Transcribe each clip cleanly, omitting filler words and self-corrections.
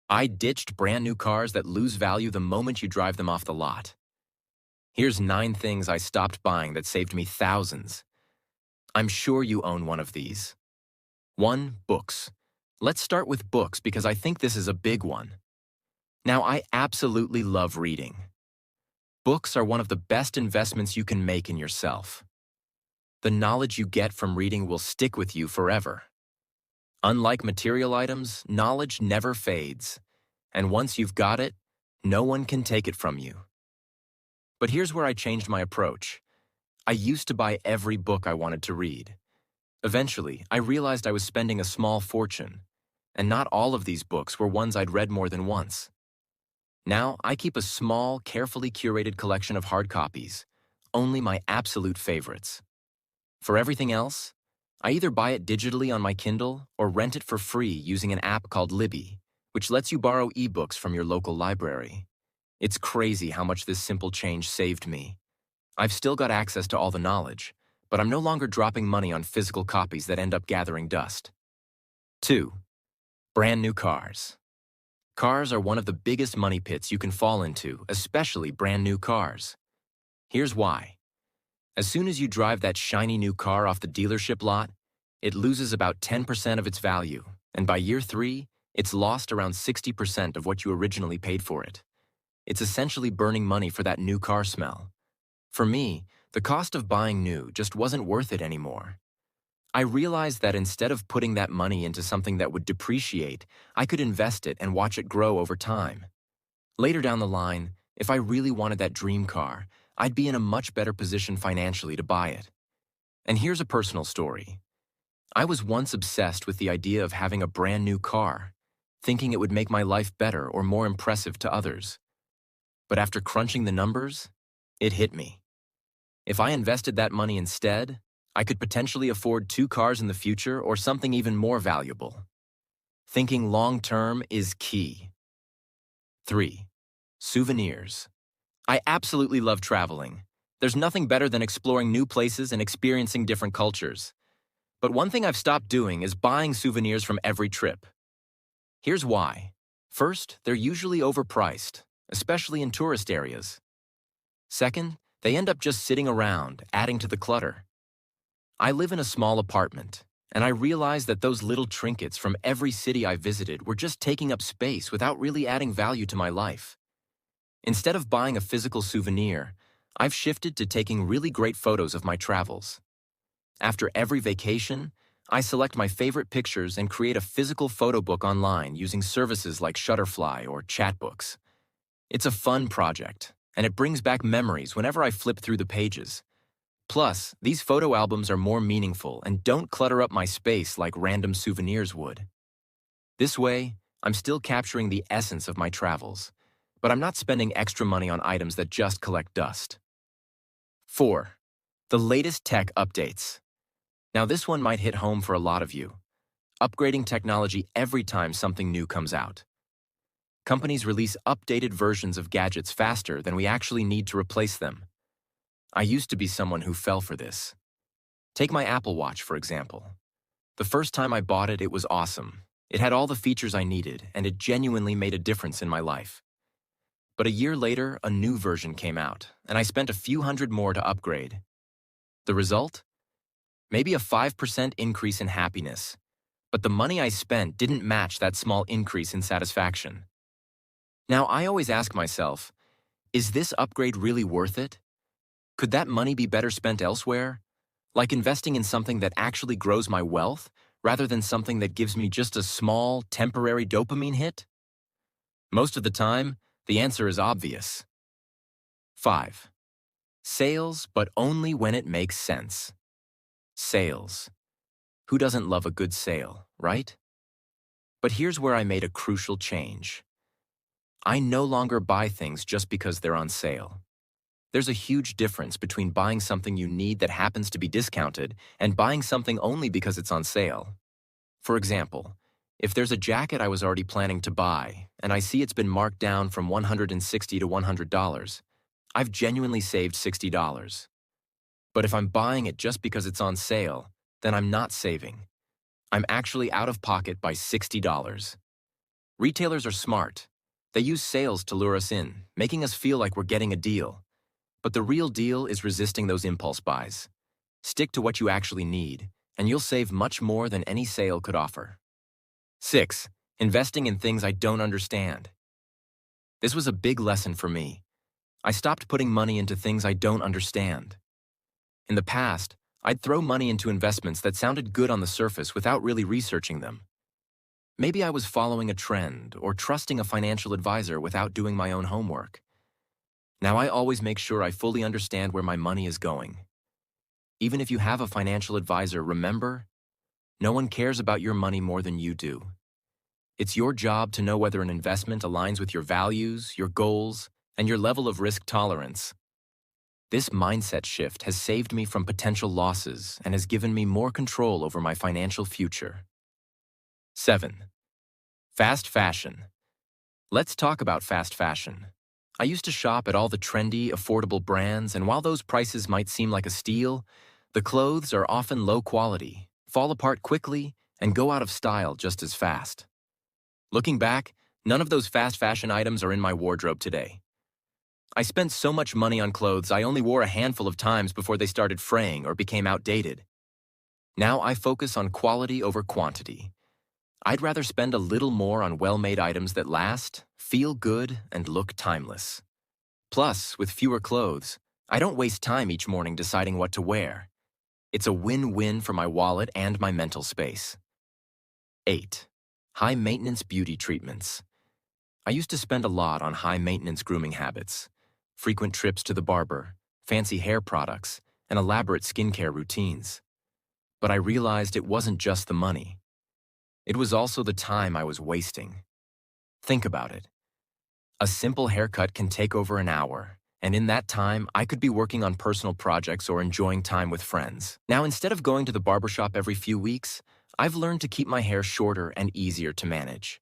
I ditched brand new cars that lose value the moment you drive them off the lot. Here's 9 things I stopped buying that saved me thousands. I'm sure you own one of these. 1. Books. Let's start with books because I think this is a big one. Now, I absolutely love reading. Books are one of the best investments you can make in yourself. The knowledge you get from reading will stick with you forever. Unlike material items, knowledge never fades, and once you've got it, no one can take it from you. But here's where I changed my approach. I used to buy every book I wanted to read. Eventually, I realized I was spending a small fortune, and not all of these books were ones I'd read more than once. Now, I keep a small, carefully curated collection of hard copies, only my absolute favorites. For everything else, I either buy it digitally on my Kindle or rent it for free using an app called Libby, which lets you borrow ebooks from your local library. It's crazy how much this simple change saved me. I've still got access to all the knowledge, but I'm no longer dropping money on physical copies that end up gathering dust. 2. Brand new cars. Cars are one of the biggest money pits you can fall into, especially brand new cars. Here's why. As soon as you drive that shiny new car off the dealership lot, it loses about 10% of its value, and by year 3, it's lost around 60% of what you originally paid for it. It's essentially burning money for that new car smell. For me, the cost of buying new just wasn't worth it anymore. I realized that instead of putting that money into something that would depreciate, I could invest it and watch it grow over time. Later down the line, if I really wanted that dream car, I'd be in a much better position financially to buy it. And here's a personal story. I was once obsessed with the idea of having a brand new car, thinking it would make my life better or more impressive to others. But after crunching the numbers, it hit me. If I invested that money instead, I could potentially afford 2 cars in the future or something even more valuable. Thinking long-term is key. 3. Souvenirs. I absolutely love traveling. There's nothing better than exploring new places and experiencing different cultures. But one thing I've stopped doing is buying souvenirs from every trip. Here's why. First, they're usually overpriced, especially in tourist areas. Second, they end up just sitting around, adding to the clutter. I live in a small apartment, and I realized that those little trinkets from every city I visited were just taking up space without really adding value to my life. Instead of buying a physical souvenir, I've shifted to taking really great photos of my travels. After every vacation, I select my favorite pictures and create a physical photo book online using services like Shutterfly or Chatbooks. It's a fun project, and it brings back memories whenever I flip through the pages. Plus, these photo albums are more meaningful and don't clutter up my space like random souvenirs would. This way, I'm still capturing the essence of my travels, but I'm not spending extra money on items that just collect dust. 4. The latest tech updates. Now this one might hit home for a lot of you. Upgrading technology every time something new comes out. Companies release updated versions of gadgets faster than we actually need to replace them. I used to be someone who fell for this. Take my Apple Watch, for example. The first time I bought it, it was awesome. It had all the features I needed, and it genuinely made a difference in my life. But a year later, a new version came out, and I spent a few hundred more to upgrade. The result? Maybe a 5% increase in happiness, but the money I spent didn't match that small increase in satisfaction. Now, I always ask myself, is this upgrade really worth it? Could that money be better spent elsewhere? Like investing in something that actually grows my wealth, rather than something that gives me just a small, temporary dopamine hit? Most of the time, the answer is obvious. 5. Sales, but only when it makes sense. Sales. Who doesn't love a good sale, right? But here's where I made a crucial change. I no longer buy things just because they're on sale. There's a huge difference between buying something you need that happens to be discounted and buying something only because it's on sale. For example, if there's a jacket I was already planning to buy and I see it's been marked down from $160 to $100, I've genuinely saved $60. But if I'm buying it just because it's on sale, then I'm not saving. I'm actually out of pocket by $60. Retailers are smart. They use sales to lure us in, making us feel like we're getting a deal. But the real deal is resisting those impulse buys. Stick to what you actually need, and you'll save much more than any sale could offer. 6. Investing in things I don't understand. This was a big lesson for me. I stopped putting money into things I don't understand. In the past, I'd throw money into investments that sounded good on the surface without really researching them. Maybe I was following a trend or trusting a financial advisor without doing my own homework. Now I always make sure I fully understand where my money is going. Even if you have a financial advisor, remember, no one cares about your money more than you do. It's your job to know whether an investment aligns with your values, your goals, and your level of risk tolerance. This mindset shift has saved me from potential losses and has given me more control over my financial future. 7. Fast fashion. Let's talk about fast fashion. I used to shop at all the trendy, affordable brands, and while those prices might seem like a steal, the clothes are often low quality, fall apart quickly, and go out of style just as fast. Looking back, none of those fast fashion items are in my wardrobe today. I spent so much money on clothes I only wore a handful of times before they started fraying or became outdated. Now I focus on quality over quantity. I'd rather spend a little more on well-made items that last, feel good, and look timeless. Plus, with fewer clothes, I don't waste time each morning deciding what to wear. It's a win-win for my wallet and my mental space. 8. High-maintenance beauty treatments. I used to spend a lot on high-maintenance grooming habits, frequent trips to the barber, fancy hair products, and elaborate skincare routines. But I realized it wasn't just the money. It was also the time I was wasting. Think about it. A simple haircut can take over an hour, and in that time, I could be working on personal projects or enjoying time with friends. Now, instead of going to the barbershop every few weeks, I've learned to keep my hair shorter and easier to manage.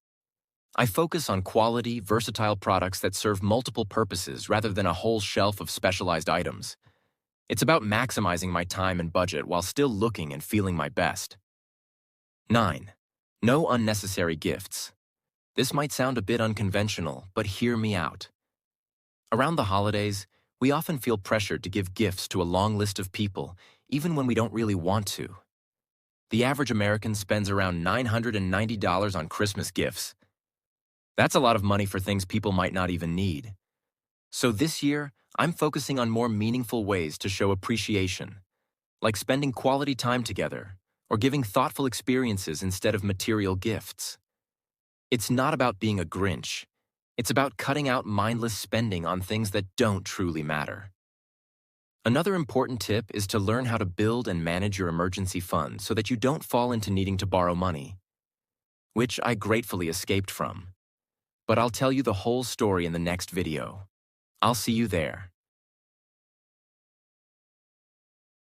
I focus on quality, versatile products that serve multiple purposes rather than a whole shelf of specialized items. It's about maximizing my time and budget while still looking and feeling my best. 9. No unnecessary gifts. This might sound a bit unconventional, but hear me out. Around the holidays, we often feel pressured to give gifts to a long list of people, even when we don't really want to. The average American spends around $990 on Christmas gifts. That's a lot of money for things people might not even need. So this year, I'm focusing on more meaningful ways to show appreciation, like spending quality time together or giving thoughtful experiences instead of material gifts. It's not about being a Grinch. It's about cutting out mindless spending on things that don't truly matter. Another important tip is to learn how to build and manage your emergency fund so that you don't fall into needing to borrow money, which I gratefully escaped from. But I'll tell you the whole story in the next video. I'll see you there.